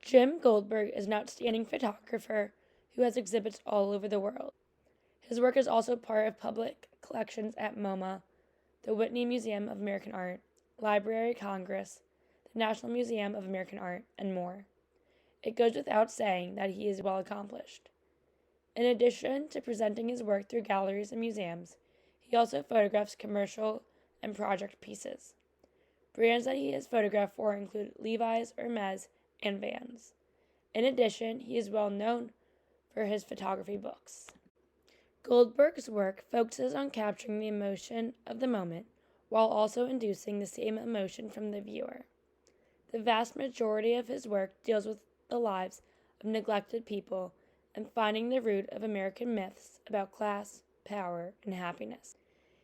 Jim Goldberg is an outstanding photographer who has exhibits all over the world. His work is also part of public collections at MoMA, the Whitney Museum of American Art, Library of Congress, the National Museum of American Art, and more. It goes without saying that he is well accomplished. In addition to presenting his work through galleries and museums, he also photographs commercial and project pieces. Brands that he has photographed for include Levi's, Hermes, and Vans. In addition, he is well known for his photography books. Goldberg's work focuses on capturing the emotion of the moment while also inducing the same emotion from the viewer. The vast majority of his work deals with the lives of neglected people and finding the root of American myths about class, power, and happiness.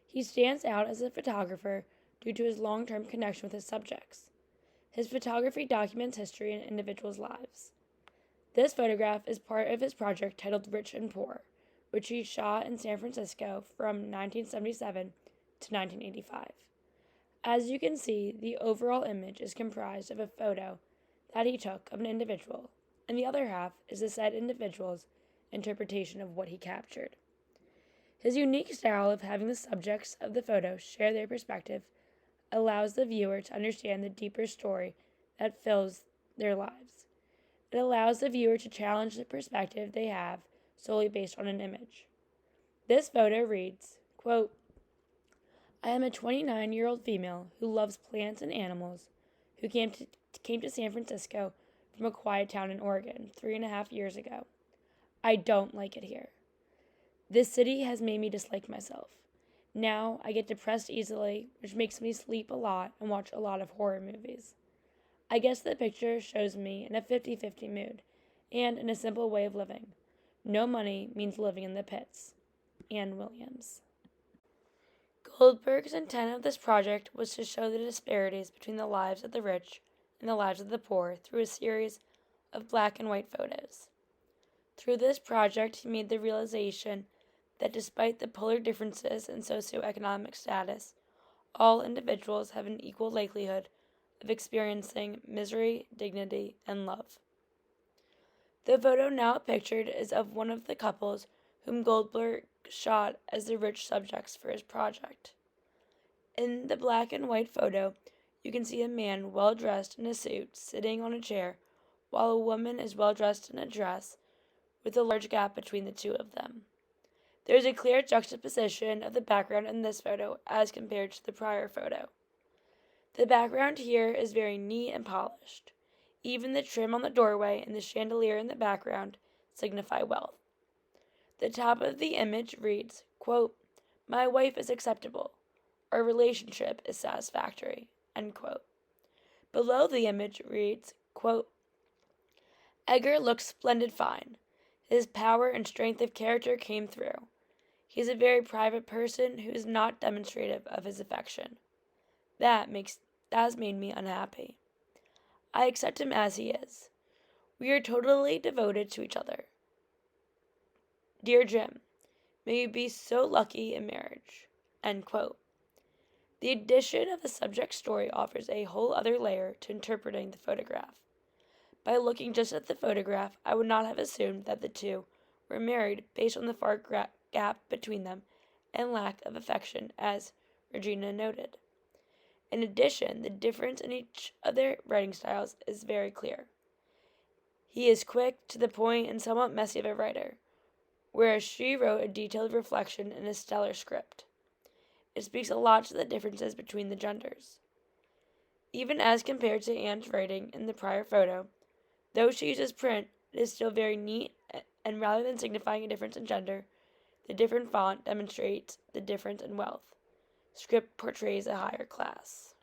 He stands out as a photographer due to his long-term connection with his subjects. His photography documents history and individuals' lives. This photograph is part of his project titled Rich and Poor, which he shot in San Francisco from 1977 to 1985. As you can see, the overall image is comprised of a photo that he took of an individual, and the other half is the said individual's interpretation of what he captured. His unique style of having the subjects of the photo share their perspective allows the viewer to understand the deeper story that fills their lives. It allows the viewer to challenge the perspective they have solely based on an image. This photo reads, quote, I am a 29-year-old female who loves plants and animals who came to San Francisco from a quiet town in Oregon 3.5 years ago. I don't like it here. This city has made me dislike myself. Now I get depressed easily, which makes me sleep a lot and watch a lot of horror movies. I guess the picture shows me in a 50-50 mood and in a simple way of living. No money means living in the pits. Ann Williams. Goldberg's intent of this project was to show the disparities between the lives of the rich and the lives of the poor through a series of black and white photos. Through this project, he made the realization that despite the polar differences in socioeconomic status, all individuals have an equal likelihood of experiencing misery, dignity, and love. The photo now pictured is of one of the couples whom Goldberg shot as the rich subjects for his project. In the black and white photo, you can see a man well dressed in a suit sitting on a chair, while a woman is well dressed in a dress with a large gap between the two of them. There is a clear juxtaposition of the background in this photo as compared to the prior photo. The background here is very neat and polished. Even the trim on the doorway and the chandelier in the background signify wealth. The top of the image reads, quote, My wife is acceptable. Our relationship is satisfactory, end quote. Below the image reads, quote, Edgar looks splendid fine. His power and strength of character came through. He is a very private person who is not demonstrative of his affection. That has made me unhappy. I accept him as he is. We are totally devoted to each other. Dear Jim, may you be so lucky in marriage. End quote. The addition of the subject's story offers a whole other layer to interpreting the photograph. By looking just at the photograph, I would not have assumed that the two were married based on the far gap between them and lack of affection, as Regina noted. In addition, the difference in each of their writing styles is very clear. He is quick, to the point, and somewhat messy of a writer, whereas she wrote a detailed reflection in a stellar script. It speaks a lot to the differences between the genders. Even as compared to Anne's writing in the prior photo, though she uses print, it is still very neat, and rather than signifying a difference in gender, the different font demonstrates the difference in wealth. Script portrays a higher class.